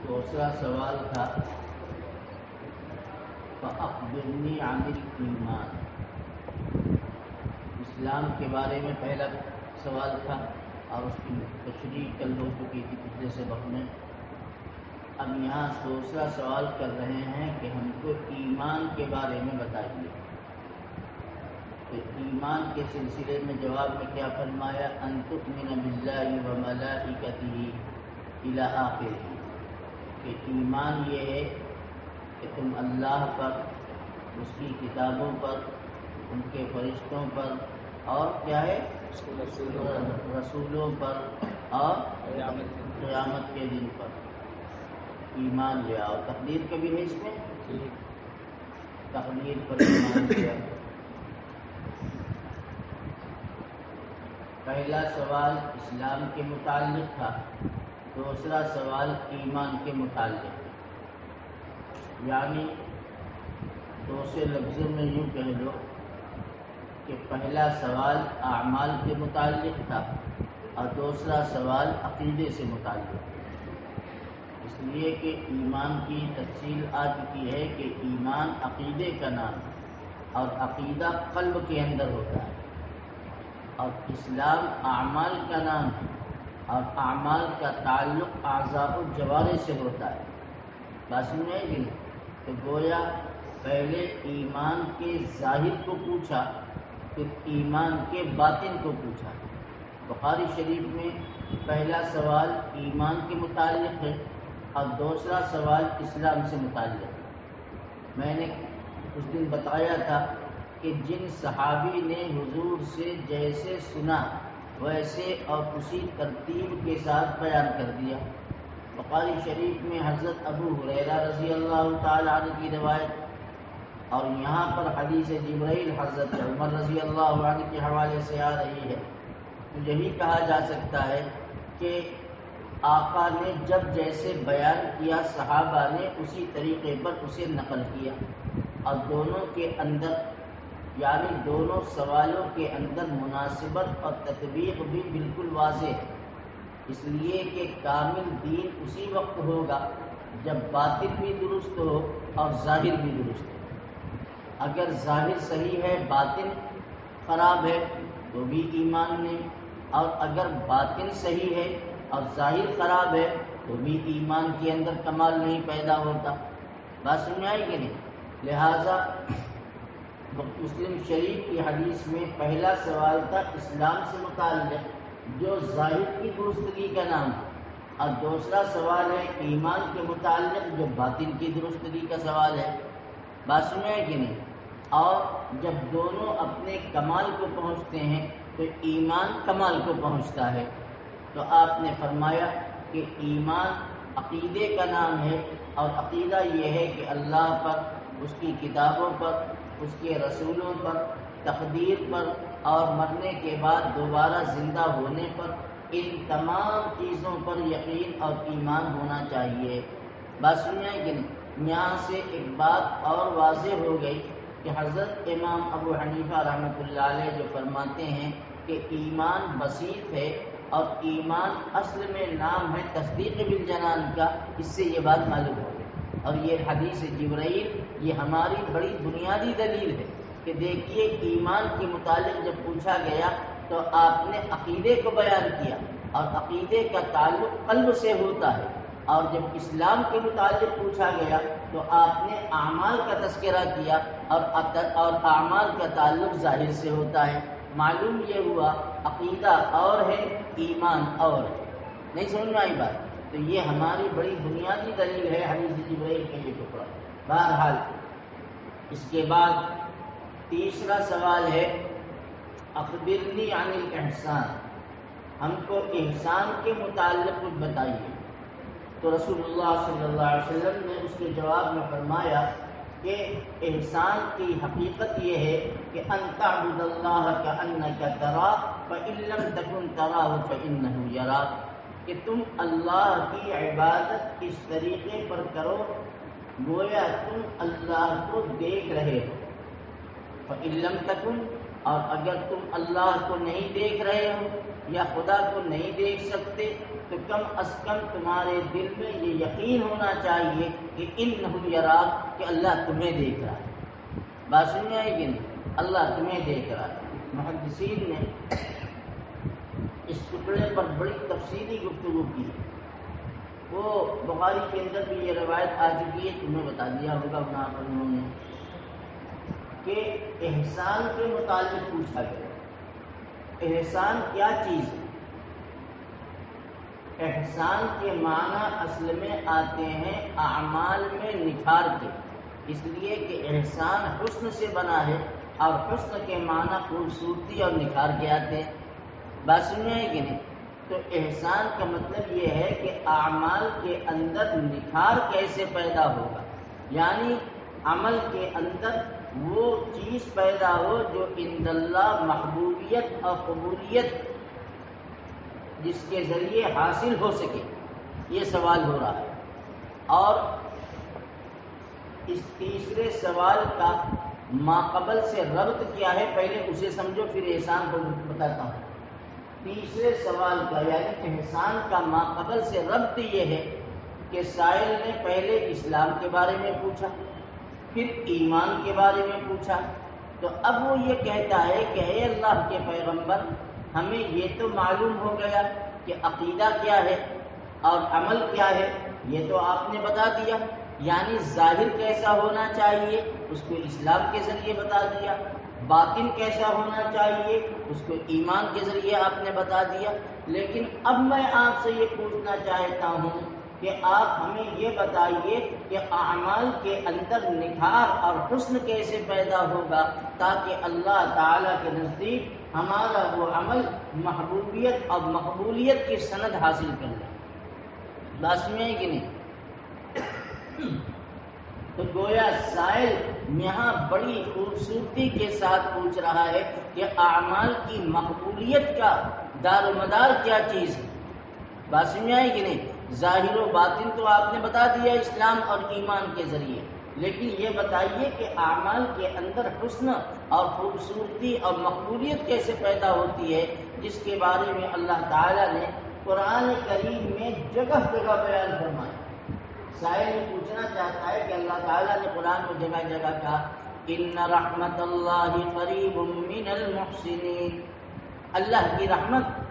دوسرا سوال تھا فَأَخْبِرْنِي عَنِ الْإِيمَانِ، اسلام کے بارے میں پہلا سوال تھا اور اس کی تشریح کل ہو چکی تھی پچھلے سبق میں۔ اب یہاں دوسرا سوال کر رہے ہیں کہ ہم کو ایمان کے بارے میں بتائیے۔ تو ایمان کے سلسلے میں جواب میں کیا فرمایا؟ ان تؤمن باللہ وملائکتہ الی آخرہ، کہ ایمان یہ ہے کہ تم اللہ پر، اس کی کتابوں پر، ان کے فرشتوں پر، اور کیا ہے رسولوں پر، اور قیامت کے دن پر ایمان لے آؤ۔ تقدیر کبھی ہے اس میں؟ تقدیر پر ایمان لے آؤ۔ پہلا سوال اسلام کے متعلق تھا، دوسرا سوال ایمان کے متعلق، یعنی دوسرے لفظوں میں یوں کہہ لو کہ پہلا سوال اعمال کے متعلق تھا اور دوسرا سوال عقیدے سے متعلق، اس لیے کہ ایمان کی تفصیل آ چکی ہے کہ ایمان عقیدے کا نام ہے اور عقیدہ قلب کے اندر ہوتا ہے، اور اسلام اعمال کا نام ہے اور اعمال کا تعلق اعضاء و جوارح سے ہوتا ہے۔ بات سمجھ آئے گی؟ تو گویا پہلے ایمان کے ظاہر کو پوچھا، پھر ایمان کے باطن کو پوچھا۔ بخاری شریف میں پہلا سوال ایمان کے متعلق ہے اور دوسرا سوال اسلام سے متعلق ہے۔ میں نے اس دن بتایا تھا کہ جن صحابی نے حضور سے جیسے سنا ویسے اور اسی ترتیب کے ساتھ بیان کر دیا۔ بخاری شریف میں حضرت ابو ہریرہ رضی اللہ تعالی عنہ کی روایت، اور یہاں پر حدیث جبرائیل حضرت عمر رضی اللہ عنہ کے حوالے سے آ رہی ہے۔ تو یہی کہا جا سکتا ہے کہ آقا نے جب جیسے بیان کیا صحابہ نے اسی طریقے پر اسے نقل کیا، اور دونوں کے اندر یعنی دونوں سوالوں کے اندر مناسبت اور تطبیق بھی بالکل واضح ہے، اس لیے کہ کامل دین اسی وقت ہوگا جب باطن بھی درست ہو اور ظاہر بھی درست ہو۔ اگر ظاہر صحیح ہے باطن خراب ہے تو بھی ایمان نہیں، اور اگر باطن صحیح ہے اور ظاہر خراب ہے تو بھی ایمان کے اندر کمال نہیں پیدا ہوتا۔ بات سمجھ آئی کہ نہیں؟ لہذا مسلم شریف کی حدیث میں پہلا سوال تھا اسلام سے متعلق جو ظاہر کی درستگی کا نام ہے، اور دوسرا سوال ہے ایمان کے متعلق جو باطن کی درستگی کا سوال ہے۔ بات سمجھ آئی کہ نہیں؟ اور جب دونوں اپنے کمال کو پہنچتے ہیں تو ایمان کمال کو پہنچتا ہے۔ تو آپ نے فرمایا کہ ایمان عقیدے کا نام ہے، اور عقیدہ یہ ہے کہ اللہ پر، اس کی کتابوں پر، اس کے رسولوں پر، تقدیر پر اور مرنے کے بعد دوبارہ زندہ ہونے پر، ان تمام چیزوں پر یقین اور ایمان ہونا چاہیے۔ بات سنیں کہ یہاں سے ایک بات اور واضح ہو گئی کہ حضرت امام ابو حنیفہ رحمۃ اللہ علیہ جو فرماتے ہیں کہ ایمان بسیط ہے اور ایمان اصل میں نام ہے تصدیق بالجنان کا، اس سے یہ بات معلوم ہو گئی۔ اور یہ حدیث جبرائیل یہ ہماری بڑی بنیادی دلیل ہے کہ دیکھیے ایمان کے متعلق جب پوچھا گیا تو آپ نے عقیدے کو بیان کیا، اور عقیدے کا تعلق قلب سے ہوتا ہے، اور جب اسلام کے متعلق پوچھا گیا تو آپ نے اعمال کا تذکرہ کیا، اور اعمال کا تعلق ظاہر سے ہوتا ہے۔ معلوم یہ ہوا عقیدہ اور ہے، ایمان اور ہے۔ نہیں سمجھ میں آئی بات؟ تو یہ ہماری بڑی بنیادی دلیل ہے حدیث جبرائیل کے یہ ٹکڑا۔ بہرحال اس کے بعد تیسرا سوال ہے اخبرنی عن الاحسان، ہم کو احسان کے متعلق کچھ بتائیے۔ تو رسول اللہ صلی اللہ علیہ وسلم نے اس کے جواب میں فرمایا کہ احسان کی حقیقت یہ ہے کہ ان تعبد اللہ کأنک تراہ فإن لم تکن تراہ فإنہ یراک، کہ تم اللہ کی عبادت اس طریقے پر کرو گویا تم اللہ کو دیکھ رہے ہو. فَإِن لَمْ تَكُنْ، اور اگر تم اللہ کو نہیں دیکھ رہے ہو یا خدا کو نہیں دیکھ سکتے تو کم از کم تمہارے دل میں یہ یقین ہونا چاہیے کہ اِنَّهُ یراک، کہ اللہ تمہیں دیکھ رہا ہے. بات سمجھ آئے گی نہیں؟ اللہ تمہیں دیکھ رہا ہے. محدثین نے اس ٹکڑے پر بڑی تفصیلی گفتگو کی. وہ بخاری کے اندر بھی یہ روایت آ چکی ہے، تمہیں بتا دیا ہوگا وہاں پر انہوں نے کہ احسان کے متعلق پوچھا گیا. احسان کیا چیز ہے؟ احسان کے معنی اصل میں آتے ہیں اعمال میں نکھار کے، اس لیے کہ احسان حسن سے بنا ہے اور حسن کے معنی خوبصورتی اور نکھار کے آتے ہیں. بات سمجھ آئے کہ نہیں؟ تو احسان کا مطلب یہ ہے کہ اعمال کے اندر نکھار کیسے پیدا ہوگا، یعنی عمل کے اندر وہ چیز پیدا ہو جو عند اللہ محبوبیت اور قبولیت جس کے ذریعے حاصل ہو سکے. یہ سوال ہو رہا ہے. اور اس تیسرے سوال کا ماقبل سے ربط کیا ہے پہلے اسے سمجھو پھر احسان کو بتاتا ہوں. تیسرے سوال کا یعنی احسان کا ماقبل سے ربط یہ ہے کہ سائل نے پہلے اسلام کے بارے میں پوچھا، پھر ایمان کے بارے میں پوچھا. تو اب وہ یہ کہتا ہے کہ اے اللہ کے پیغمبر، ہمیں یہ تو معلوم ہو گیا کہ عقیدہ کیا ہے اور عمل کیا ہے، یہ تو آپ نے بتا دیا. یعنی ظاہر کیسا ہونا چاہیے اس کو اسلام کے ذریعے بتا دیا، باطن کیسا ہونا چاہیے اس کو ایمان کے ذریعے آپ نے بتا دیا. لیکن اب میں آپ سے یہ پوچھنا چاہتا ہوں کہ آپ ہمیں یہ بتائیے کہ اعمال کے اندر نکھار اور حسن کیسے پیدا ہوگا تاکہ اللہ تعالیٰ کے نزدیک ہمارا وہ عمل محبوبیت اور مقبولیت کی سند حاصل کر لے. بات میں ہے کہ نہیں؟ تو گویا سائل یہاں بڑی خوبصورتی کے ساتھ پوچھ رہا ہے کہ اعمال کی مقبولیت کا دار و مدار کیا چیز ہے. بات سمجھ آئے کہ نہیں؟ ظاہر و باطن تو آپ نے بتا دیا اسلام اور ایمان کے ذریعے، لیکن یہ بتائیے کہ اعمال کے اندر حسن اور خوبصورتی اور مقبولیت کیسے پیدا ہوتی ہے، جس کے بارے میں اللہ تعالیٰ نے قرآن کریم میں جگہ جگہ بیان فرمایا. سائل یہ پوچھنا چاہتا ہے کہ اللہ تعالیٰ نے قرآن میں جگہ جگہ کہا ان رحمت اللہ قریب من المحسنین، اللہ کی رحمت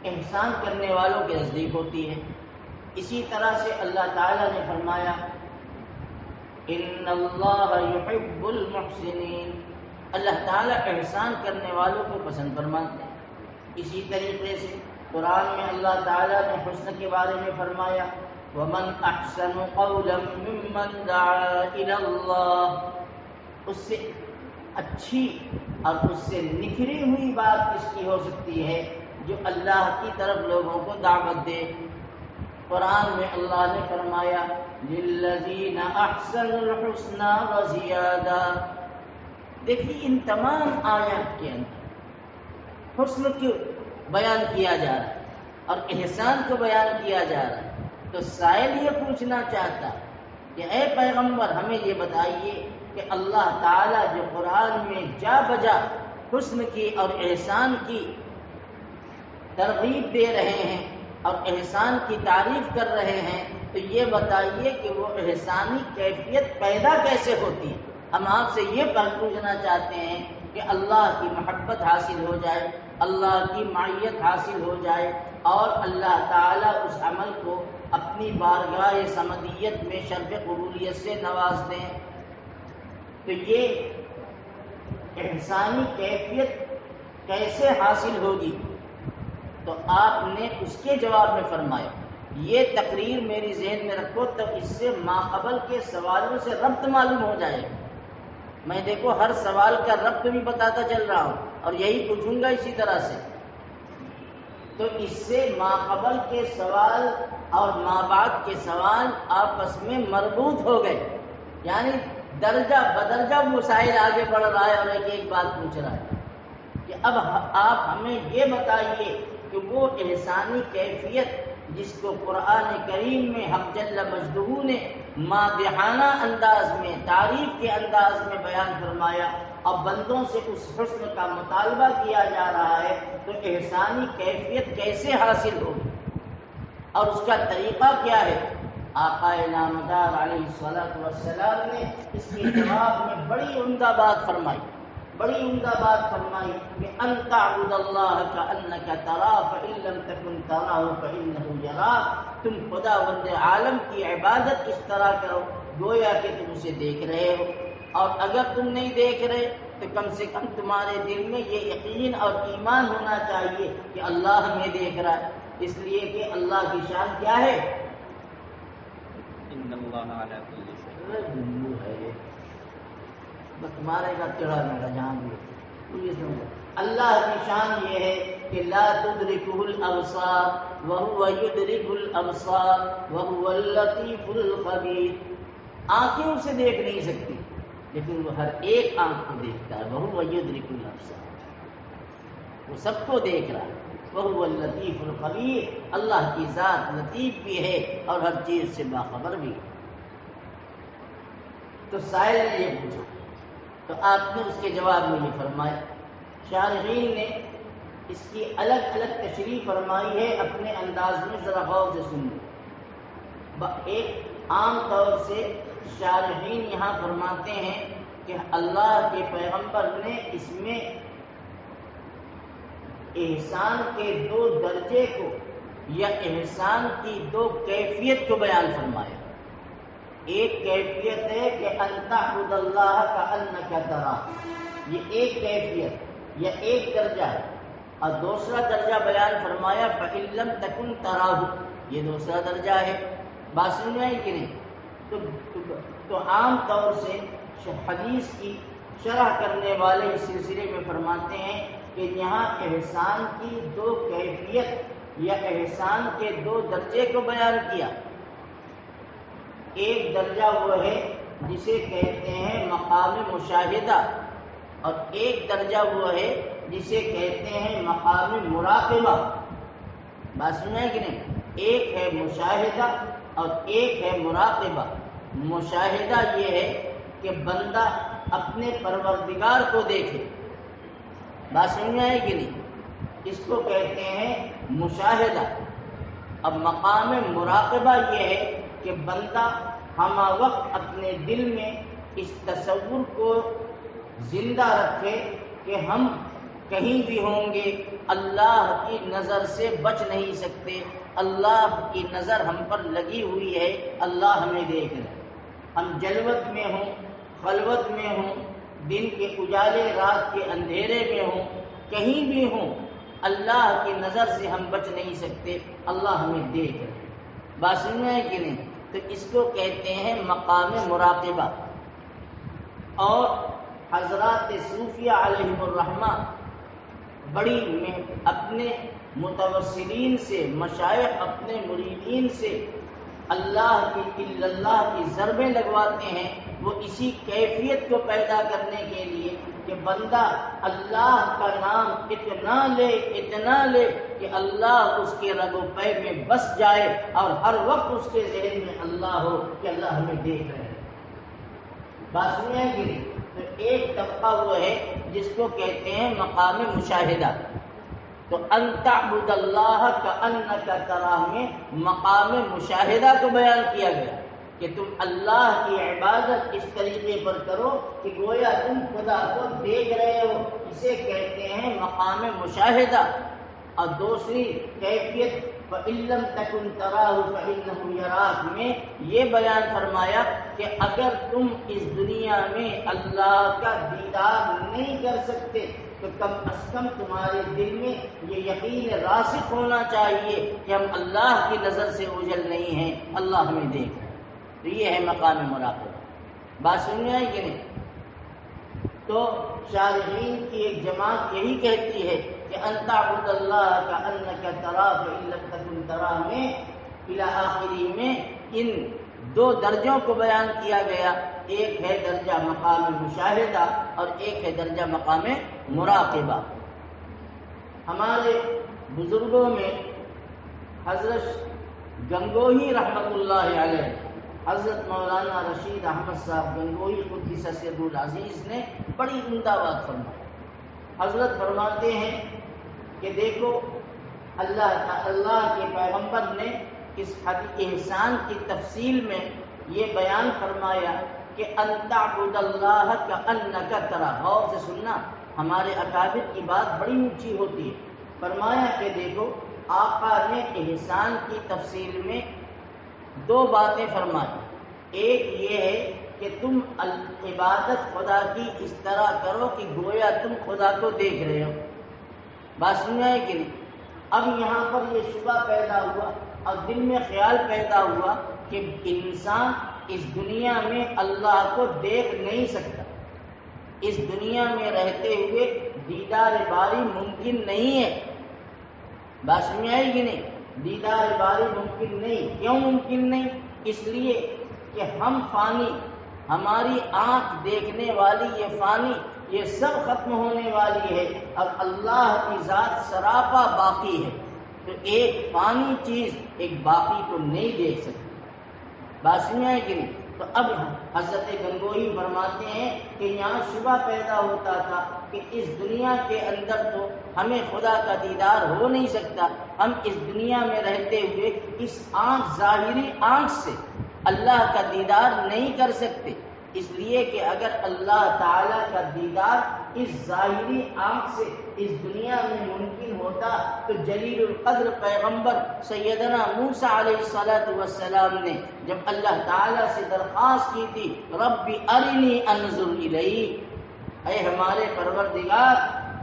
احسان کرنے والوں کے نزدیک ہوتی ہے. اسی طرح سے اللہ تعالیٰ نے فرمایا ان اللہ یحب المحسنین، اللہ تعالیٰ احسان کرنے والوں کو پسند فرماتے ہیں. اسی طریقے سے قرآن میں اللہ تعالیٰ نے حسن کے بارے میں فرمایا وَمَنْ أَحْسَنُ قَوْلًا مِّمَّنْ دَعَا إِلَى اللَّهِ، اس سے اچھی اور اس سے نکھری ہوئی بات کس کی ہو سکتی ہے جو اللہ کی طرف لوگوں کو دعوت دے. قرآن میں اللہ نے فرمایا لِلَّذِينَ أَحْسَنُوا الْحُسْنَى وَزِيَادَةٌ. دیکھیے ان تمام آیات کے اندر حسن کو بیان کیا جا رہا ہے اور احسان کو بیان کیا جا رہا ہے. تو سائل یہ پوچھنا چاہتا کہ اے پیغمبر ہمیں یہ بتائیے کہ اللہ تعالیٰ جو قرآن میں جا بجا حسن کی اور احسان کی ترغیب دے رہے ہیں اور احسان کی تعریف کر رہے ہیں، تو یہ بتائیے کہ وہ احسانی کیفیت پیدا کیسے ہوتی ہے. ہم آپ سے یہ پوچھنا چاہتے ہیں کہ اللہ کی محبت حاصل ہو جائے، اللہ کی معیت حاصل ہو جائے اور اللہ تعالیٰ اس عمل کو اپنی بارگاہ صمدیت میں شرف قبولیت سے نواز دیں. تو یہ احسانی کیفیت کیسے حاصل ہوگی؟ تو آپ نے اس کے جواب میں فرمایا یہ تقریر میری ذہن میں رکھو تو اس سے ماقبل کے سوالوں سے ربط معلوم ہو جائے گا. میں دیکھو ہر سوال کا ربط بھی بتاتا چل رہا ہوں اور یہی پوچھوں گا اسی طرح سے. تو اس سے ماقبل کے سوال اور مابعد کے سوال آپس میں مربوط ہو گئے، یعنی درجہ بدرجہ مسائل آگے بڑھ رہا ہے اور ایک ایک بات پوچھ رہا ہے کہ اب آپ ہمیں یہ بتائیے کہ وہ احسانی کیفیت جس کو قرآن کریم میں حق جل مجدہ نے مادحانہ انداز میں، تعریف کے انداز میں بیان فرمایا، اب بندوں سے اس حسن کا مطالبہ کیا جا رہا ہے، تو احسانی کیفیت کیسے حاصل ہوگی اور اس کا طریقہ کیا ہے؟ آقا نامدار علیہ الصلوۃ والسلام نے اس کے جواب میں بڑی عمدہ بات فرمائی، کہ ان تعبد اللہ کأنک تراہ فإن لم تکن تراہ فإنہ یراک، تم خداوند عالم کی عبادت اس طرح کرو گویا کہ تم اسے دیکھ رہے ہو، اور اگر تم نہیں دیکھ رہے تو کم سے کم تمہارے دل میں یہ یقین اور ایمان ہونا چاہیے کہ اللہ ہمیں دیکھ رہا ہے، اس لیے کہ اللہ کی شان کیا ہے؟ ان اللہ علی کل شیء ہے، بس مارے گا چڑھا میرا جہاں بھی تو یہ سمجھو اللہ کی شان یہ ہے کہ لا تدرکہ الابصار وہو یدرک الابصار وہو اللطیف الخبیر، آنکھیں اسے دیکھ نہیں سکتی لیکن وہ ہر ایک آنکھ کو دیکھتا ہے، وہو یدرک الابصار، وہ سب کو دیکھ رہا ہے، وہو اللطیف الخبیر، اللہ کی ذات لطیف بھی ہے اور ہر چیز سے باخبر بھی ہے۔ تو سائل نے یہ پوچھا تو آپ نے اس کے جواب میں یہ فرمایا، شارحین نے اس کی الگ الگ تشریح فرمائی ہے اپنے انداز میں، ذرا غور سے سنو۔ ایک عام طور سے شارحین یہاں فرماتے ہیں کہ اللہ کے پیغمبر نے اس میں احسان کے دو درجے کو یا احسان کی دو کیفیت کو بیان فرمایا۔ ایک کیفیت ہے کہ ان تعبد اللہ کأنک تراہ، یہ ایک کیفیت یا ایک درجہ ہے، اور دوسرا درجہ بیان فرمایا فإن لم تکن تراہ، یہ دوسرا درجہ ہے۔ بات سمجھ میں آئی کہ نہیں؟ تو عام طور سے حدیث کی شرح کرنے والے اس سلسلے میں فرماتے ہیں کہ یہاں احسان کی دو کیفیت یا احسان کے دو درجے کو بیان کیا۔ ایک درجہ وہ ہے جسے کہتے ہیں مقام مشاہدہ، اور ایک درجہ وہ ہے جسے کہتے ہیں مقام مراقبہ۔ بات سمجھ میں کہ نہیں؟ ایک ہے مشاہدہ اور ایک ہے مراقبہ۔ مشاہدہ یہ ہے کہ بندہ اپنے پروردگار کو دیکھے، بات سمجھ میں آئے کہ نہیں؟ اس کو کہتے ہیں مشاہدہ۔ اب مقام مراقبہ یہ ہے کہ بندہ ہمہ وقت اپنے دل میں اس تصور کو زندہ رکھے کہ ہم کہیں بھی ہوں گے اللہ کی نظر سے بچ نہیں سکتے، اللہ کی نظر ہم پر لگی ہوئی ہے، اللہ ہمیں دیکھ رہے، ہم جلوت میں ہوں، خلوت میں ہوں، دن کے اجالے رات کے اندھیرے میں ہوں، کہیں بھی ہوں، اللہ کی نظر سے ہم بچ نہیں سکتے، اللہ ہمیں دیکھ رہے۔ بات سمجھ میں ہے کہ نہیں؟ تو اس کو کہتے ہیں مقام مراقبہ۔ اور حضرات صوفیہ علیہم الرحمہ بڑی اپنے متوسلین سے، مشائخ اپنے مریدین سے اللہ کی ضربیں لگواتے ہیں، وہ اسی کیفیت کو پیدا کرنے کے لیے کہ بندہ اللہ کا نام اتنا لے کہ اللہ اس کے رگ و پے میں بس جائے اور ہر وقت اس کے ذہن میں اللہ ہو کہ اللہ ہمیں دیکھ رہے ہیں۔ بات سنیں کہ نہیں؟ تو ایک طبقہ وہ ہے جس کو کہتے ہیں مقام مشاہدہ۔ تو ان تعبد اللہ کأنک تراہ میں مقام مشاہدہ کو بیان کیا گیا کہ تم اللہ کی عبادت اس طریقے پر کرو کہ گویا تم خدا کو دیکھ رہے ہو، اسے کہتے ہیں مقام مشاہدہ۔ اور دوسری کیفیت فإن لم تکن تراہ فإنہ یراک میں یہ بیان فرمایا کہ اگر تم اس دنیا میں اللہ کا دیدار نہیں کر سکتے تو کم از کم تمہارے دل میں یہ یقین راسخ ہونا چاہیے کہ ہم اللہ کی نظر سے اوجھل نہیں ہیں، اللہ ہمیں دیکھ رہے ہیں۔ تو یہ ہے مقام مراقبہ۔ بات سننے آئی کہ نہیں؟ تو شارحین کی ایک جماعت یہی کہتی ہے کہ ان تعبد اللہ کأنک تراہ فإن لم تکن تراہ میں الی آخری میں ان دو درجوں کو بیان کیا گیا، ایک ہے درجہ مقام مشاہدہ اور ایک ہے درجہ مقام مراقبہ۔ ہمارے بزرگوں میں حضرت گنگوہی رحمۃ اللہ علیہ، حضرت مولانا رشید احمد صاحب گنگوہی قدس سر العزیز نے بڑی عمدہ بات فرمائی۔ حضرت فرماتے ہیں کہ دیکھو اللہ کے پیغمبر نے اس احسان کی تفصیل میں یہ بیان فرمایا کہ ان تعبد اللہ کأنک تراہ۔ غور سے سننا، ہمارے اکابر کی بات بڑی اونچی ہوتی ہے۔ فرمایا کہ دیکھو آقا نے احسان کی تفصیل میں دو باتیں فرمائی۔ ایک یہ ہے کہ تم عبادت خدا کی اس طرح کرو کہ گویا تم خدا کو دیکھ رہے ہو۔ بات سننا ہے کہ نہیں؟ اب یہاں پر یہ شبہ پیدا ہوا اور دل میں خیال پیدا ہوا کہ انسان اس دنیا میں اللہ کو دیکھ نہیں سکتا، اس دنیا میں رہتے ہوئے دیدار باری ممکن نہیں ہے۔ بات سمجھ آئی کہ نہیں؟ دیدار باری ممکن نہیں۔ کیوں ممکن نہیں؟ اس لیے کہ ہم فانی، ہماری آنکھ دیکھنے والی یہ فانی، یہ سب ختم ہونے والی ہے، اور اللہ کی ذات سراپا باقی ہے۔ تو ایک فانی چیز ایک باقی کو نہیں دیکھ سکتی۔ بات سمجھ آئے کہ نہیں؟ تو اب حضرت گنگوہی فرماتے ہیں کہ یہاں شبہ پیدا ہوتا تھا کہ اس دنیا کے اندر تو ہمیں خدا کا دیدار ہو نہیں سکتا، ہم اس دنیا میں رہتے ہوئے اس آنکھ، ظاہری آنکھ سے اللہ کا دیدار نہیں کر سکتے، اس لیے کہ اگر اللہ تعالی کا دیدار اس ظاہری آنکھ سے اس دنیا میں ممکن ہوتا تو جلیل القدر پیغمبر سیدنا موسیٰ علیہ السلام نے جب اللہ تعالی سے درخواست کی تھی رب ارنی انظر الیک، اے ہمارے پروردگار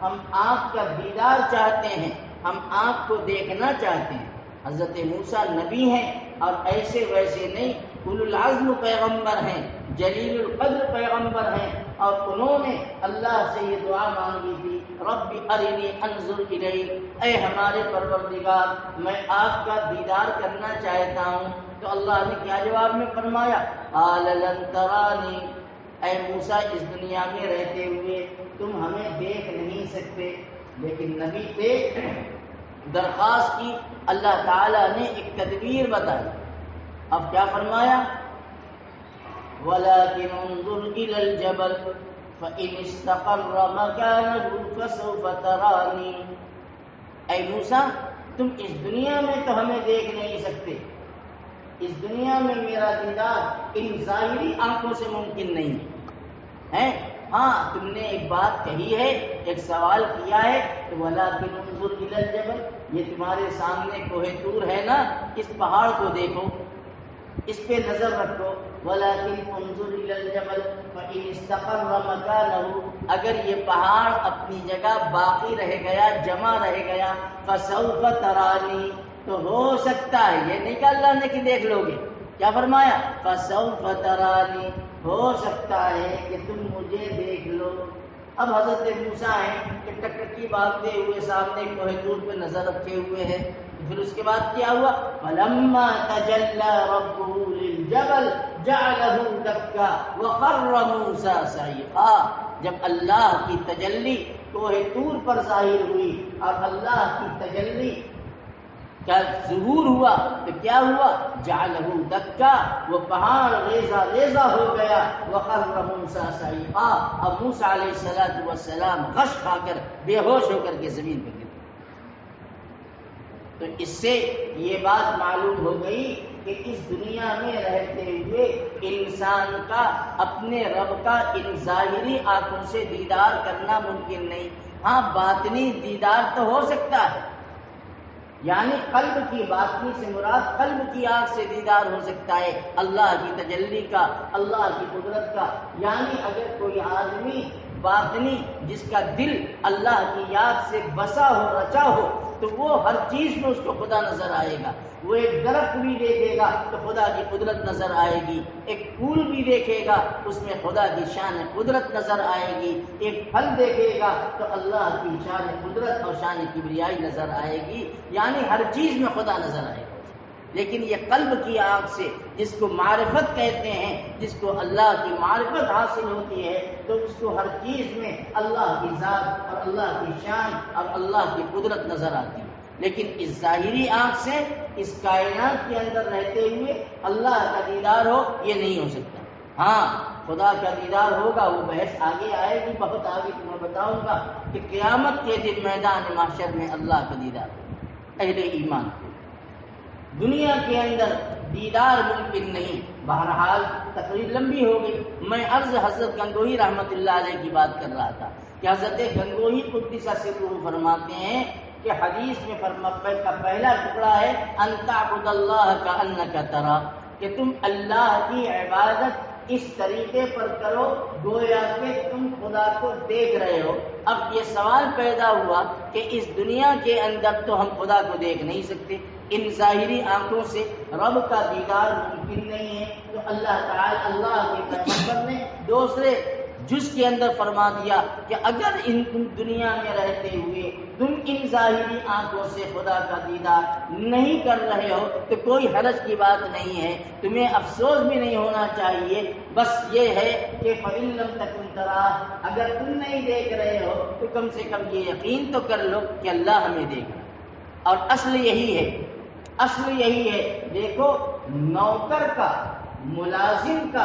ہم آنکھ کا دیدار چاہتے ہیں، ہم آنکھ کو دیکھنا چاہتے ہیں۔ حضرت موسیٰ نبی ہیں اور ایسے ویسے نہیں، اولو العزم پیغمبر ہیں، جلیل القدر پیغمبر ہیں، اور انہوں نے اللہ سے یہ دعا مانگی تھی رب ارنی انظر الیک، اے ہمارے پروردگار میں آپ کا دیدار کرنا چاہتا ہوں۔ تو اللہ نے کیا جواب میں فرمایا؟ قال لن ترانی، اے موسیٰ اس دنیا میں رہتے ہوئے تم ہمیں دیکھ نہیں سکتے، لیکن نبی تھے، درخواست کی، اللہ تعالیٰ نے ایک تدبیر بتائی۔ اب کیا فرمایا؟ وَلَكِنْ انظُرْ إِلَى الْجَبَلِ فَإِنِ اسْتَقَرَّ مَكَانَهُ فَسَوْفَ تَرَانِي، اے موسیٰ تم اس دنیا میں تو ہمیں دیکھ نہیں سکتے، اس دنیا میں میرا دیدار ان ظاہری آنکھوں سے ممکن نہیں ہے۔ ہاں تم نے ایک بات کہی ہے، ایک سوال کیا ہے کہ وَلَكِنْ انظُرْ إِلَى الْجَبَلِ، یہ تمہارے سامنے کوہ طور ہے نا، اس پہاڑ کو دیکھو، اس پہ نظر رکھو۔ وَلَكِنْ انظُرْ إِلَى الْجَبَلِ فَإِنِ اسْتَقَرَّ مَكَانَهُ، اگر یہ پہاڑ اپنی جگہ باقی رہ گیا، جمع رہ گیا، فَسَوْفَ تَرَانِي، تو ہو سکتا ہے، یہ نہیں کہ اللہ نے کہ دیکھ لو گے، کیا فرمایا؟ فَسَوْفَ تَرَانِي، ہو سکتا ہے کہ تم مجھے دیکھ لو۔ اب حضرت موسیٰ ہیں کہ ٹکٹکی باندھتے ہوئے سامنے کوہ طور پہ نظر رکھے ہوئے ہیں، پھر اس کے بعد کیا ہوا؟ فَلَمَّا تَجَلَّى رَبُّهُ لِلْجَبَلِ جَعَلَهُ دَكًّا وَخَرَّ مُوسَىٰ صَعِقًا، جب اللہ کی تجلی کوہ طور پر ظاہر ہوئی اور اللہ کی تجلی کا ظہور ہوا تو کیا ہوا؟ جعلہ دکا، وہ پہاڑ ریزہ ریزہ ہو گیا، وخر موسیٰ صعقا، اب موسیٰ علیہ السلام غش کھا کر بے ہوش ہو کر کے زمین پہ گر گئے۔ تو اس سے یہ بات معلوم ہو گئی کہ اس دنیا میں رہتے ہوئے انسان کا اپنے رب کا ان ظاہری آنکھوں سے دیدار کرنا ممکن نہیں۔ ہاں باطنی دیدار تو ہو سکتا ہے، یعنی قلب کی، باطنی سے مراد قلب کی آنکھ سے دیدار ہو سکتا ہے اللہ کی تجلی کا، اللہ کی قدرت کا۔ یعنی اگر کوئی آدمی باطنی جس کا دل اللہ کی یاد سے بسا ہو، رچا ہو، تو وہ ہر چیز میں اس کو خدا نظر آئے گا۔ وہ ایک درخت بھی دیکھے گا تو خدا کی قدرت نظر آئے گی، ایک پھول بھی دیکھے گا اس میں خدا کی شان قدرت نظر آئے گی، ایک پھل دیکھے گا تو اللہ کی شان قدرت اور شان کبریائی نظر آئے گی، یعنی ہر چیز میں خدا نظر آئے گا۔ لیکن یہ قلب کی آنکھ سے جس کو معرفت کہتے ہیں، جس کو اللہ کی معرفت حاصل ہوتی ہے، تو اس کو ہر چیز میں اللہ کی ذات اور اللہ کی شان اور اللہ کی قدرت نظر آتی ہے۔ لیکن اس ظاہری آنکھ سے اس کائنات کے اندر رہتے ہوئے اللہ کا دیدار ہو یہ نہیں ہو سکتا۔ ہاں خدا کا دیدار ہوگا، وہ بحث آگے آئے گی، بہت آگے تمہیں بتاؤں گا کہ قیامت کے دن میدان محشر میں اللہ کا دیدار ہوگا اہل ایمان کو۔ دنیا کے اندر دیدار ممکن نہیں۔ بہرحال تقریر لمبی ہو گئی، میں عرض حضرت گنگوہی رحمۃ اللہ علیہ کی بات کر رہا تھا کہ حضرت گنگوہی قدس سرہ فرماتے ہیں کہ حدیث میں کا پہلا ٹکڑا ہے ان تعبد اللہ کأنک ترا، کہ تم اللہ کی عبادت اس طریقے پر کرو گویا کہ تم خدا کو دیکھ رہے ہو۔ اب یہ سوال پیدا ہوا کہ اس دنیا کے اندر تو ہم خدا کو دیکھ نہیں سکتے، ان ظاہری آنکھوں سے رب کا دیدار ممکن نہیں ہے، تو اللہ تعالی اللہ کے پیغمبر نے دوسرے جز کے اندر فرما دیا کہ اگر تم دنیا میں رہتے ہوئے تم ان ظاہری آنکھوں سے خدا کا دیدار نہیں کر رہے ہو تو کوئی حرج کی بات نہیں ہے، تمہیں افسوس بھی نہیں ہونا چاہیے، بس یہ ہے کہ فَإِن لَمْ تَكُنْ تَرَاهُ، اگر تم نہیں دیکھ رہے ہو تو کم سے کم یہ یقین تو کر لو کہ اللہ ہمیں دیکھ رہا ہے۔ اور اصل یہی ہے، اصل یہی ہے۔ دیکھو نوکر کا، ملازم کا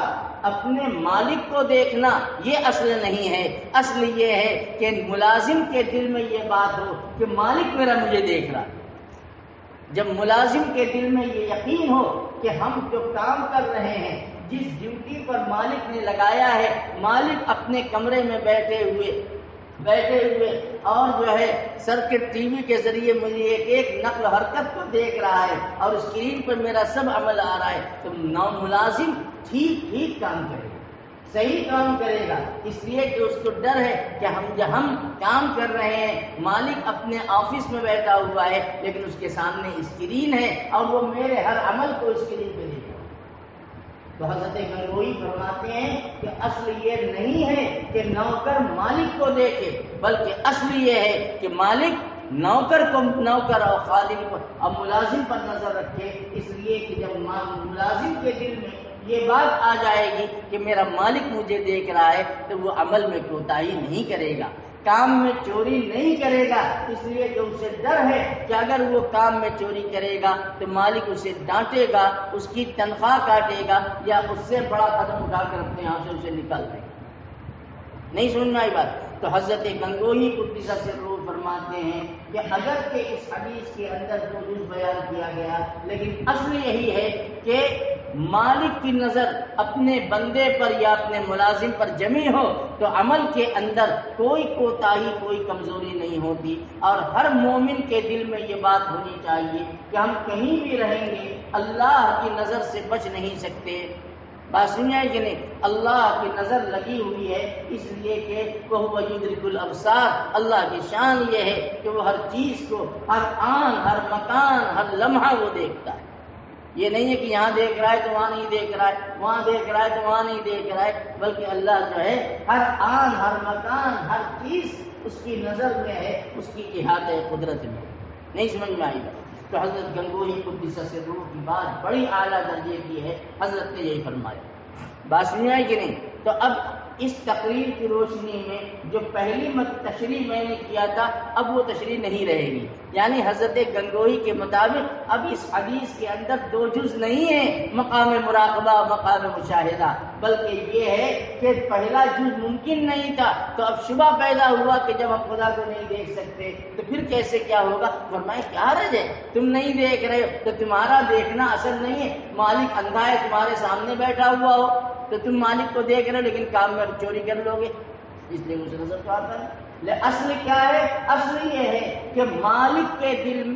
اپنے مالک کو دیکھنا یہ اصل نہیں ہے، اصل یہ ہے کہ ملازم کے دل میں یہ بات ہو کہ مالک میرا مجھے دیکھ رہا ہے۔ جب ملازم کے دل میں یہ یقین ہو کہ ہم جو کام کر رہے ہیں، جس ڈیوٹی پر مالک نے لگایا ہے، مالک اپنے کمرے میں بیٹھے ہوئے اور جو ہے سرکٹ ٹی وی کے ذریعے مجھے ایک نقل حرکت کو دیکھ رہا ہے اور اسکرین پر میرا سب عمل آ رہا ہے، تو ملازم ٹھیک کام کرے گا، صحیح کام کرے گا، اس لیے کہ اس کو ڈر ہے کہ ہم کام کر رہے ہیں، مالک اپنے آفس میں بیٹھا ہوا ہے لیکن اس کے سامنے اسکرین ہے اور وہ میرے ہر عمل کو اسکرین پہ دیکھ رہا ہے۔ تو حضرت گنگوہی فرماتے ہیں کہ اصل یہ نہیں ہے کہ نوکر مالک کو دیکھے، بلکہ اصل یہ ہے کہ مالک نوکر اور خادم کو اور ملازم پر نظر رکھے، اس لیے کہ جب ملازم کے دل میں یہ بات آ جائے گی کہ میرا مالک مجھے دیکھ رہا ہے تو وہ عمل میں کوتاہی نہیں کرے گا، کام میں چوری نہیں کرے گا، اس لیے کہ اسے ڈر ہے کہ اگر وہ کام میں چوری کرے گا تو مالک اسے ڈانٹے گا، اس کی تنخواہ کاٹے گا یا اس سے بڑا قدم اٹھا کر اپنے یہاں سے اسے نکال دے گا۔ نہیں سمجھ میں آئی بات؟ تو حضرت گنگوہی قدس سرہ فرماتے ہیں کہ اگر کہ اس حدیث کے اندر جو کچھ بیان کیا گیا، لیکن اصل یہی ہے کہ مالک کی نظر اپنے بندے پر یا اپنے ملازم پر جمی ہو تو عمل کے اندر کوئی کوتاہی، کوئی کمزوری نہیں ہوتی، اور ہر مومن کے دل میں یہ بات ہونی چاہیے کہ ہم کہیں بھی رہیں گے اللہ کی نظر سے بچ نہیں سکتے۔ بات سنیے کہ نہیں، اللہ کی نظر لگی ہوئی ہے، اس لیے کہ وہ یدرک الابصار، اللہ کی شان یہ ہے کہ وہ ہر چیز کو، ہر آن، ہر مکان، ہر لمحہ وہ دیکھتا ہے۔ یہ نہیں ہے کہ یہاں دیکھ رہا ہے تو وہاں نہیں دیکھ رہا ہے، وہاں دیکھ رہا ہے تو وہاں نہیں دیکھ رہا ہے، بلکہ اللہ جو ہے ہر آن، ہر مکان، ہر چیز اس کی نظر میں ہے، اس کی احاطہ قدرت میں ہے۔ نہیں سمجھ میں آئی بات؟ تو حضرت گنگوہی قدس سرہ کی بات بڑی اعلیٰ درجے کی ہے، حضرت نے یہی فرمایا۔ بات سنی آئی کہ نہیں؟ تو اب اس تقریر کی روشنی میں جو پہلی تشریح میں نے کیا تھا اب وہ تشریح نہیں رہے گی، یعنی حضرت گنگوہی کے مطابق اب اس حدیث کے اندر دو جز نہیں ہے، مقام مراقبہ، مقام مشاہدہ، بلکہ یہ ہے کہ پہلا جز ممکن نہیں تھا تو اب شبہ پیدا ہوا کہ جب ہم خدا کو نہیں دیکھ سکتے تو پھر کیسے کیا ہوگا؟ فرمایا کیا حرج ہے، تم نہیں دیکھ رہے ہو تو تمہارا دیکھنا اصل نہیں ہے، مالک اندھا ہے تمہارے سامنے بیٹھا ہوا ہو تو تم مالک کو دیکھ رہے ہو لیکن کام میں چوری کر لو گے، اس لیے مجھے نظر تو آتا ہے۔ اصل کیا ہے؟ اصل یہ ہے کہ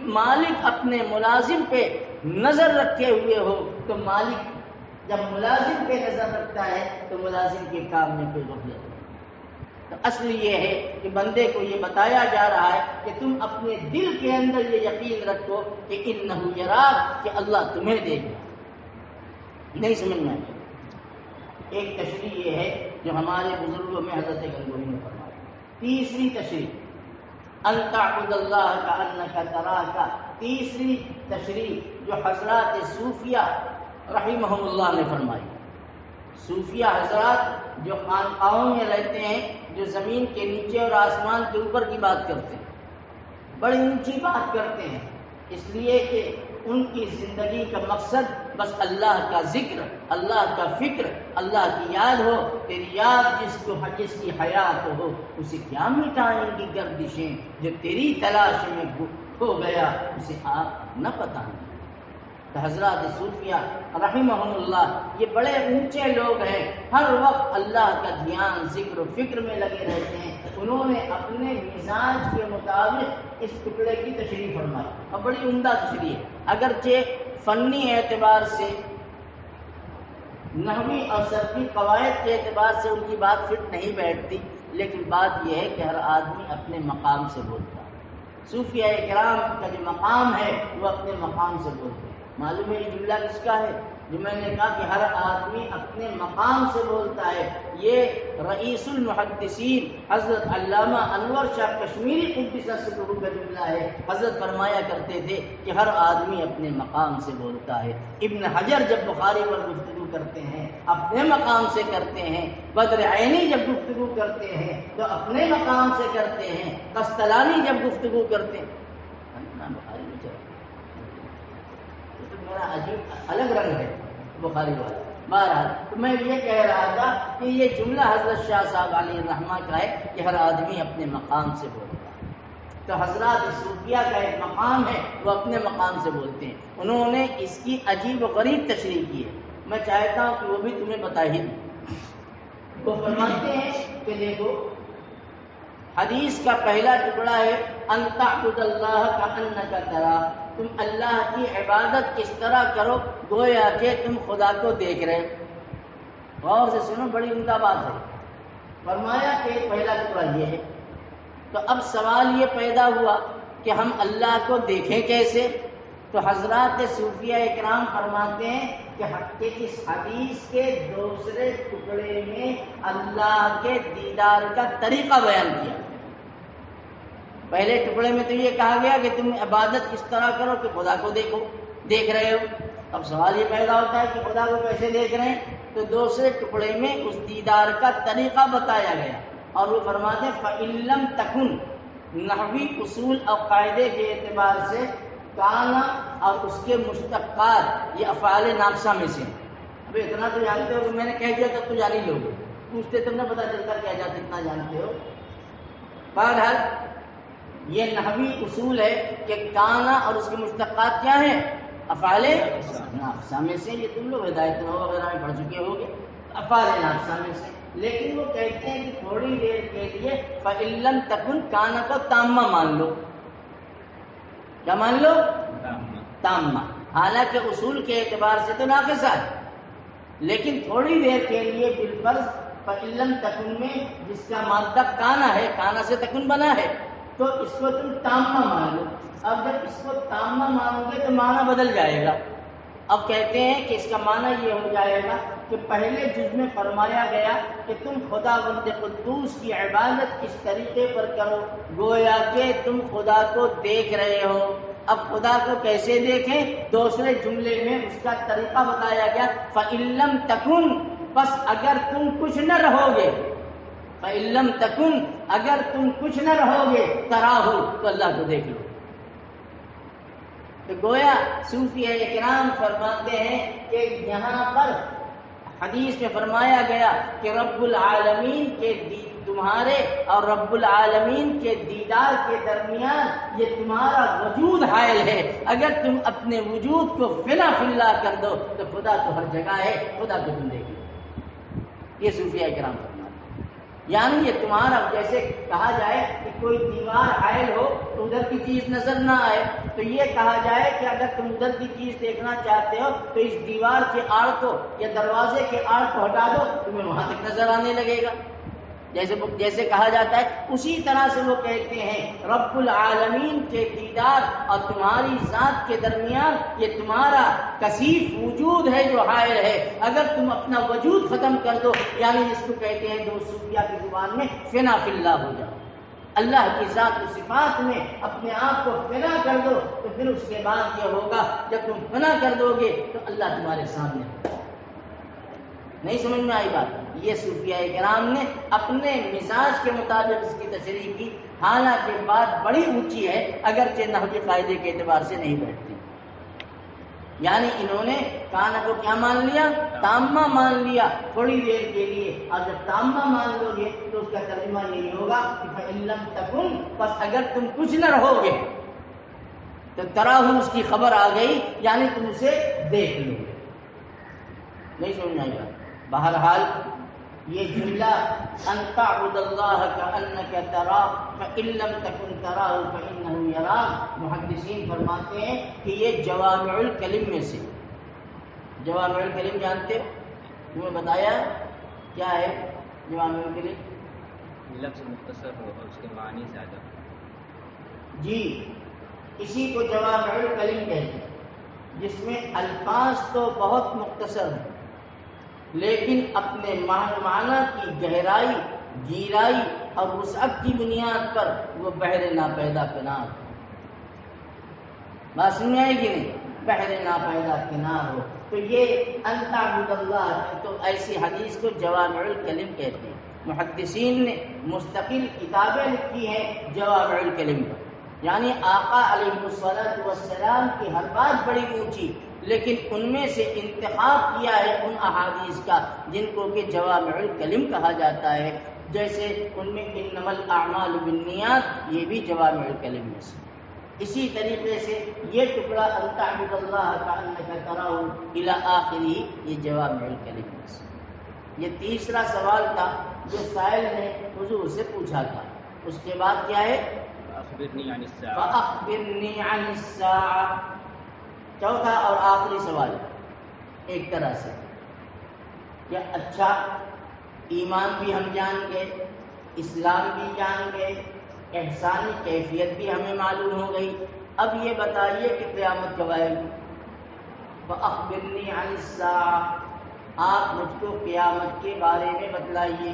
مالک اپنے ملازم پہ نظر رکھے ہوئے ہو تو مالک جب ملازم پہ نظر رکھتا ہے تو ملازم کے کام میں کوئی غفلت نہیں۔ تو اصل یہ ہے کہ بندے کو یہ بتایا جا رہا ہے کہ تم اپنے دل کے اندر یہ یقین رکھو کہ انہ یراک، کہ اللہ تمہیں دیکھ رہا ہے۔ نہیں سمجھ میں آئی؟ ایک تشریح یہ ہے جو ہمارے بزرگوں میں حضرت گنگوہی نے فرمایا۔ تیسری تشریح ان تعبد اللہ کأنک تراہ، تیسری تشریح جو حضرات صوفیہ رحمہم اللہ نے فرمائی۔ صوفیہ حضرات جو خانقاہوں میں رہتے ہیں، جو زمین کے نیچے اور آسمان کے اوپر کی بات کرتے ہیں، بڑی اونچی بات کرتے ہیں، اس لیے کہ ان کی زندگی کا مقصد بس اللہ کا ذکر، اللہ کا فکر، اللہ کی یاد ہو۔ تیری یاد جس کی حیات ہو، اسے کیا مٹائیں گی گردشیں، جو تیری تلاش میں کھو گیا اسے آپ نہ پتہ نہیں۔ تو حضرات صوفیہ رحمہم اللہ یہ بڑے اونچے لوگ ہیں، ہر وقت اللہ کا دھیان ذکر و فکر میں لگے رہتے ہیں۔ انہوں نے اپنے مزاج کے مطابق اس ٹکڑے کی تشریح فرمائی اور بڑی عمدہ تشریح ہے۔ اگرچہ فنی اعتبار سے، نحوی اور صرفی قواعد کے اعتبار سے ان کی بات فٹ نہیں بیٹھتی، لیکن بات یہ ہے کہ ہر آدمی اپنے مقام سے بولتا ہے۔ صوفیہ کرام کا جو مقام ہے وہ اپنے مقام سے بولتے ہیں۔ معلوم ہے یہ جملہ کس کا ہے؟ جو میں نے کہا کہ ہر آدمی اپنے مقام سے بولتا ہے، یہ رئیس المحدثین حضرت علامہ انور شاہ کشمیری قدس سرہ کا جملہ ہے۔ حضرت فرمایا کرتے تھے کہ ہر آدمی اپنے مقام سے بولتا ہے۔ ابن حجر جب بخاری پر گفتگو کرتے ہیں اپنے مقام سے کرتے ہیں، بدر عینی جب گفتگو کرتے ہیں تو اپنے مقام سے کرتے ہیں، قسطلانی جب گفتگو کرتے ہیں بخاری میں چلا میرا عجیب الگ رنگ ہے بخاری والا۔ بہرحال تو میں یہ کہہ رہا تھا کہ یہ جملہ حضرت شاہ صاحب علیہ الرحمہ کا ہے کہ ہر آدمی اپنے مقام سے بولتا ہے۔ تو حضرات صوفیہ کا ایک مقام ہے، وہ اپنے مقام سے بولتے ہیں۔ انہوں نے اس کی عجیب و غریب تشریح کی ہے، میں چاہتا ہوں کہ وہ بھی تمہیں بتا ہی دوں۔ وہ فرماتے ہیں کہ دیکھو حدیث کا پہلا ٹکڑا ہے ان تعبد اللہ کأنک تراہ، تم اللہ کی عبادت کس طرح کرو گویا کہ تم خدا کو دیکھ رہے ہو۔ غور سے سنو، بڑی عمدہ بات ہے۔ فرمایا کہ پہلا ٹکڑا یہ ہے۔ تو اب سوال یہ پیدا ہوا کہ ہم اللہ کو دیکھیں کیسے؟ تو حضرات صوفیہ اکرام فرماتے ہیں کہ اس حدیث کے دوسرے ٹکڑے میں اللہ کے دیدار کا طریقہ بیان کیا۔ پہلے ٹکڑے میں تو یہ کہا گیا کہ تم عبادت اس طرح کرو کہ خدا کو دیکھ رہے ہو۔ اب سوال یہ پیدا ہوتا ہے کہ خدا کو کیسے دیکھ رہے ہیں؟ تو دوسرے ٹکڑے میں اس دیدار کا طریقہ بتایا گیا اور وہ فرماتے ہیں فَإِن لَمْ تَكُن، نحوی اصول اور قاعدے کے اعتبار سے کانا اور اس کے مشتقات یہ افعال ناقصہ میں سے۔ اب اتنا تو جانتے ہو کہ میں نے کہہ دیا تب تو جان ہی لوگے، پوچھتے تب نہ پتا چلتا کیا جاتے اتنا جانتے ہو۔ بہرحال یہ نحوی اصول ہے کہ کانا اور اس کے مشتقات کیا ہیں؟ افعال ناقصہ میں سے۔ یہ تم لوگ ہدایت نامہ وغیرہ میں پڑھ چکے ہوگے، افعال ناقصہ میں سے۔ لیکن وہ کہتے ہیں کہ تھوڑی دیر کے لیے فَإِن لَمْ تَكُن کانا کو تامہ مان لو۔ کیا مان لو؟ تامہ۔ حالانکہ اصول کے اعتبار سے تو ناقصہ ہے، لیکن تھوڑی دیر کے لیے بالفرض فَإِن لَمْ تَكُن میں جس کا مادہ کانا ہے، کانا سے تکن بنا ہے، تو اس کو تم تامہ مان لو۔ اب جب اس کو تامہ مانو گے تو معنی بدل جائے گا۔ اب کہتے ہیں کہ اس کا معنی یہ ہو جائے گا کہ پہلے جز میں فرمایا گیا کہ تم خدا بند قدوس کی عبادت اس طریقے پر کرو گویا کہ تم خدا کو دیکھ رہے ہو۔ اب خدا کو کیسے دیکھیں؟ دوسرے جملے میں اس کا طریقہ بتایا گیا فَإِن لَمْ تَكُن، بس اگر تم کچھ نہ رہو گے، فَإِن لَمْ تَكُن اگر تم کچھ نہ رہو گے تراہو تو اللہ کو دیکھ لو۔ تو گویا صوفیہ اکرام فرماتے ہیں کہ یہاں پر حدیث میں فرمایا گیا کہ رب العالمین کے تمہارے اور رب العالمین کے دیدار کے درمیان یہ تمہارا وجود حائل ہے۔ اگر تم اپنے وجود کو فنا فی اللہ کر دو تو خدا تو ہر جگہ ہے، خدا کو تم دیکھ لو۔ یہ صوفیہ اکرام فرماتے ہیں۔ یعنی یہ تمہارا، جیسے کہا جائے کہ کوئی دیوار حائل ہو تو ادھر کی چیز نظر نہ آئے، تو یہ کہا جائے کہ اگر تم ادھر کی چیز دیکھنا چاہتے ہو تو اس دیوار کے آڑ کو یا دروازے کے آڑ کو ہٹا دو، تمہیں وہاں تک نظر آنے لگے گا۔ جیسے کہا جاتا ہے، اسی طرح سے وہ کہتے ہیں رب العالمین کے دیدار اور تمہاری ذات کے درمیان یہ تمہارا کثیف وجود ہے جو حائل ہے۔ اگر تم اپنا وجود ختم کر دو، یعنی جس کو کہتے ہیں جو صوفیہ کی زبان میں فنا فی اللہ ہو جاؤ، اللہ کی ذات و صفات میں اپنے آپ کو فنا کر دو، تو پھر اس کے بعد یہ ہوگا جب تم فنا کر دو گے تو اللہ تمہارے سامنے ہوگا۔ نہیں سمجھ میں آئی بات؟ یہ صوفیہ کرام نے اپنے مزاج کے مطابق اس کی تشریح کی حالانکہ بات بڑی اونچی ہے، اگرچہ نحوی قاعدے کے اعتبار سے نہیں بیٹھتی۔ یعنی انہوں نے کانا کو کیا مان لیا؟ تامہ مان لیا تھوڑی دیر کے لیے، اور جب تامہ مان لو گے تو اس کا ترجمہ یہی ہوگا کہ فَإِن لَّمْ تَكُن، بس اگر تم کچھ نہ رہو گے تو تراہم اس کی خبر آ گئی، یعنی تم اسے دیکھ لو گے۔ نہیں سمجھ آئے گا؟ بہرحال یہ جملہ ان تعبد اللہ کأنک تراہ فإن لم تکن تراہ فإنہ یراک، محدثین فرماتے ہیں کہ یہ جوامع الکلم میں سے، جوامع الکلم جانتے ہو؟ تمہیں بتایا کیا ہے جوامع الکلم؟ لفظ مختصر ہو اور اس کے معنی زیادہ۔ جی، اسی کو جوامع الکلم کہتے ہیں، جس میں الفاظ تو بہت مختصر ہیں لیکن اپنے معنی کی گہرائی، گیرائی اور وسعت کی بنیاد پر وہ بحر ناپیدا کنار ہو۔ بات سمجھ آئے گی نہیں؟ بحر ناپیدا کنار ہو۔ تو یہ ان تعبد اللہ، تو ایسی حدیث کو جوامع الکلم کہتے ہیں۔ محدثین نے مستقل کتابیں لکھی ہیں جوامع الکلم پر، یعنی آقا علیہ الصلوۃ والسلام کی ہر بات بڑی اونچی، لیکن ان میں سے انتخاب کیا ہے ان احادیث کا جن کو کہ جوامع الکلم کہا جاتا ہے، جیسے ان میں انما الاعمال بالنیات، یہ بھی جوامع الکلم میں سے۔ اسی طریقے سے یہ ٹکڑا ان تعبد اللہ کأنک تراہ الی آخرہ، یہ جوامع الکلم میں سے۔ یہ تیسرا سوال تھا جو سائل نے حضور سے پوچھا تھا۔ اس کے بعد کیا ہے؟ فأخبرنی عن الساعة، فأخبرنی عن الساعة، چوتھا اور آخری سوال ایک طرح سے کہ اچھا ایمان بھی ہم جان گئے، اسلام بھی جان گئے، احسانی کیفیت بھی ہمیں معلوم ہو گئی، اب یہ بتائیے کہ قیامت کب آئے گی؟ فأخبرنی عن الساعة، آپ مجھ کو قیامت کے بارے میں بتلائیے۔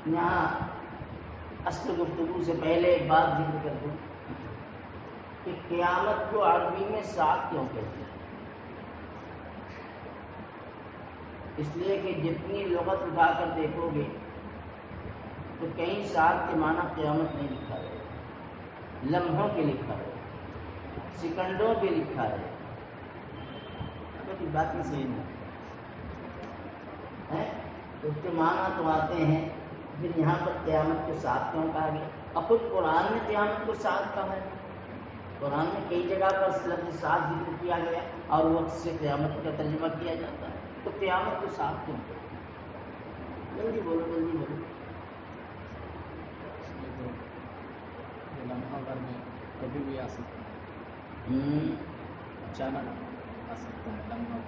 یہاں اصل گفتگو سے پہلے ایک بات ذکر کر دوں کہ قیامت کو عربی میں ساعت کیوں کہتے ہیں؟ اس لیے کہ جتنی لغت اٹھا کر دیکھو گے تو کہیں ساعت کے معنی قیامت نہیں لکھا ہے، لمحوں کے لکھا ہے، سیکنڈوں کے لکھا ہے۔ بات نہیں صحیح ہے، اس کے معنی تو آتے ہیں، پھر یہاں پر قیامت کو ساتھ کیوں کہا گیا؟ اور خود قرآن میں قیامت کو ساتھ کہا ہے، قرآن میں کئی جگہ پر لفظ ساتھ ذکر کیا گیا اور وقت سے قیامت کا ترجمہ کیا جاتا ہے، تو قیامت کو ساتھ کیوں؟ جلدی بولو جلدی بولو۔ لمحہ بھر میں کبھی بھی آ سکتا ہے، اچانک آ سکتا ہے لمحہ۔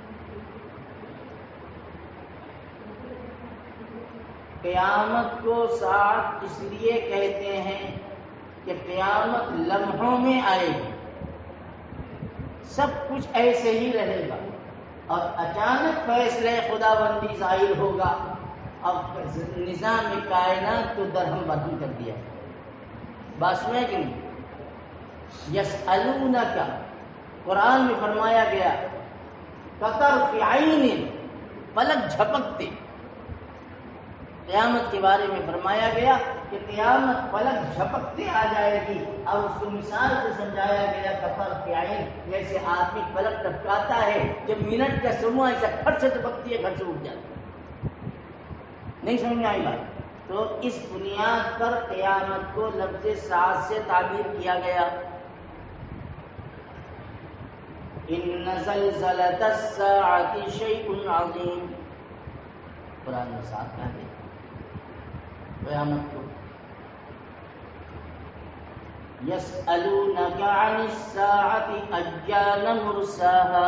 قیامت کو ساعت اس لیے کہتے ہیں کہ قیامت لمحوں میں آئے گی، سب کچھ ایسے ہی رہے گا اور اچانک فیصلہ خدا بندی ظاہر ہوگا اور نظام کائنات کو درہم بدل کر دیا۔ بات سنیں کہ یسألونک، قرآن میں فرمایا گیا قطرف عین، پلک جھپکتے۔ قیامت کے بارے میں فرمایا گیا کہ قیامت پلک جھپکتے آ جائے گی، اور اس کو مثال سے سمجھایا گیا قطرف عین، جیسے آدمی پلک ٹپکاتا ہے، جب منٹ کا سمو ایسا گھر سے ٹپکتی ہے، گھر سے اٹھ جاتی ہے۔ نہیں سمجھ میں آئی بات؟ تو اس بنیاد پر قیامت کو لفظ ساعت سے تعبیر کیا گیا۔ ان زلزلۃ الساعۃ شیء عظیم، قرآن میں ساتھ کہا گیا قیامت کو۔ یسألونک عن الساعۃ ایان مرساها،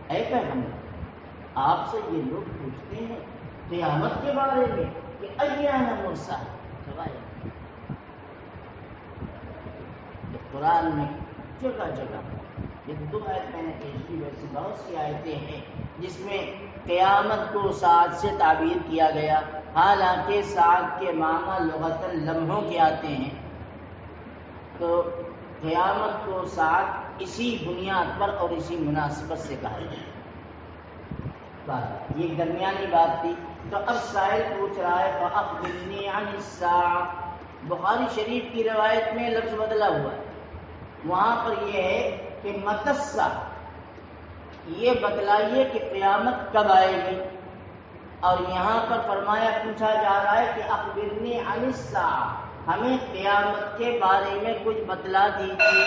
اے پیغمبر آپ سے یہ لوگ پوچھتے ہیں قیامت کے بارے میں کہ ایان مرساها کب آئے گی؟ قرآن میں جگہ جگہ، یہ دو آیت میں نے پیش کی، ویسے بہت سی آیتیں ہیں جس میں قیامت کو ساعت سے تعبیر کیا گیا، حالانکہ ساعت کے معنی لغتاً لمحوں کے آتے ہیں۔ تو قیامت کو ساعت اسی بنیاد پر اور اسی مناسبت سے کہا گیا۔ یہ درمیانی بات تھی تو اب سائل پوچھ رہا ہے فَأَخْبِرْنِي عَنِ السَّاعَةِ. بخاری شریف کی روایت میں لفظ بدلا ہوا ہے. وہاں پر یہ ہے کہ متی الساعة، یہ بتلائیے کہ قیامت کب آئے گی. اور یہاں پر فرمایا پوچھا جا رہا ہے کہ اخبرنی عن الساعة، ہمیں قیامت کے بارے میں کچھ بتلا دیجیے.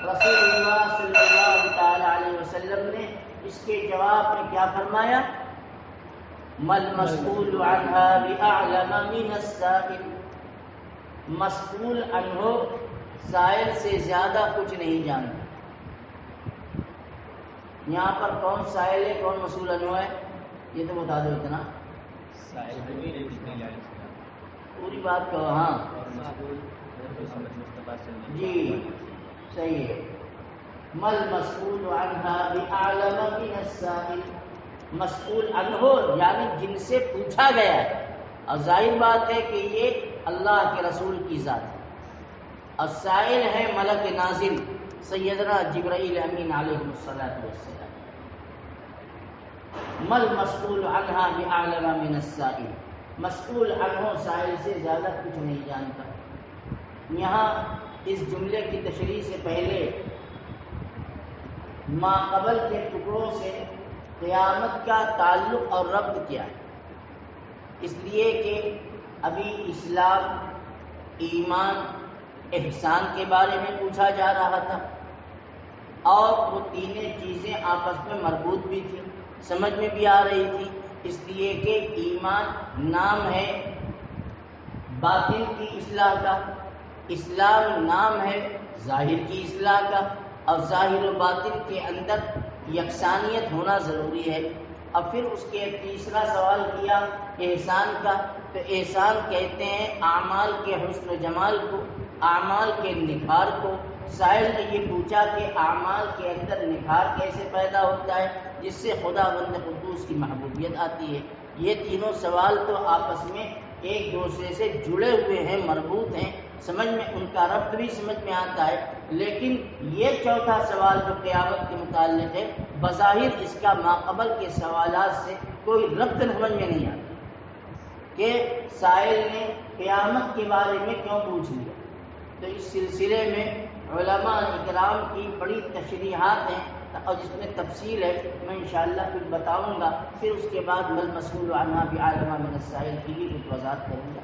رسول اللہ صلی اللہ تعالی علیہ وسلم نے اس کے جواب میں کیا فرمایا؟ مَا الْمَسْئُولُ عَنْهَا بِأَعْلَمَ مِنَ السَّائِلِ. مسئول عنہ سائل سے زیادہ کچھ نہیں جانتا. یہاں پر کون سائل ہے کون مسئول عنہ ہے یہ تو بتا دو اتنا. سائل نبی علیہ السلام پوری بات کہو. ہاں اور مسئول محمد مصطفیٰ صلی اللہ علیہ وسلم. جی صحیح ہے. مَا الْمَسْئُولُ عَنْهَا بِأَعْلَمَ مِنَ السَّائِلِ. مسئول عنہ یعنی جن سے پوچھا گیا ہے. اور ظاہر بات ہے کہ یہ اللہ کے رسول کی ذات ہے. اور سائل ہے ملک نازل سیدنا جبرائیل امین علیہ الصلوۃ والسلام. مَا الْمَسْئُولُ عَنْهَا بِأَعْلَمَ مِنَ السَّائِلِ. مسئول عنہ سائل سے زیادہ کچھ نہیں جانتا. یہاں اس جملے کی تشریح سے پہلے ما قبل کے ٹکڑوں سے قیامت کا تعلق اور ربط کیا ہے؟ اس لیے کہ ابھی اسلام، ایمان، احسان کے بارے میں پوچھا جا رہا تھا اور وہ تینیں چیزیں آپس میں مربوط بھی تھیں، سمجھ میں بھی آ رہی تھی. اس لیے کہ ایمان نام ہے باطن کی اصلاح کا، اسلام نام ہے ظاہر کی اصلاح کا، اور ظاہر و باطن کے اندر یکسانیت ہونا ضروری ہے. اب پھر اس کے تیسرا سوال کیا احسان کا، تو احسان کہتے ہیں اعمال کے حسن و جمال کو، اعمال کے نکھار کو. سائل نے یہ پوچھا کہ اعمال کے اندر نکھار کیسے پیدا ہوتا ہے جس سے خدا بند قدوس کی محبوبیت آتی ہے. یہ تینوں سوال تو آپس میں ایک دوسرے سے جڑے ہوئے ہیں، مربوط ہیں، سمجھ میں ان کا ربط بھی سمجھ میں آتا ہے. لیکن یہ چوتھا سوال جو قیامت کے متعلق ہے بظاہر اس کا ماقبل کے سوالات سے کوئی ربط سمجھ میں نہیں آتا کہ سائل نے قیامت کے بارے میں کیوں پوچھ لیا. تو اس سلسلے میں علماء اکرام کی بڑی تشریحات ہیں اور جس میں تفصیل ہے میں انشاءاللہ کچھ بتاؤں گا. پھر اس کے بعد مَا الْمَسْئُولُ عَنْهَا بِأَعْلَمَ مِنَ السَّائِلِ کی بھی کچھ وضاحت کروں گا.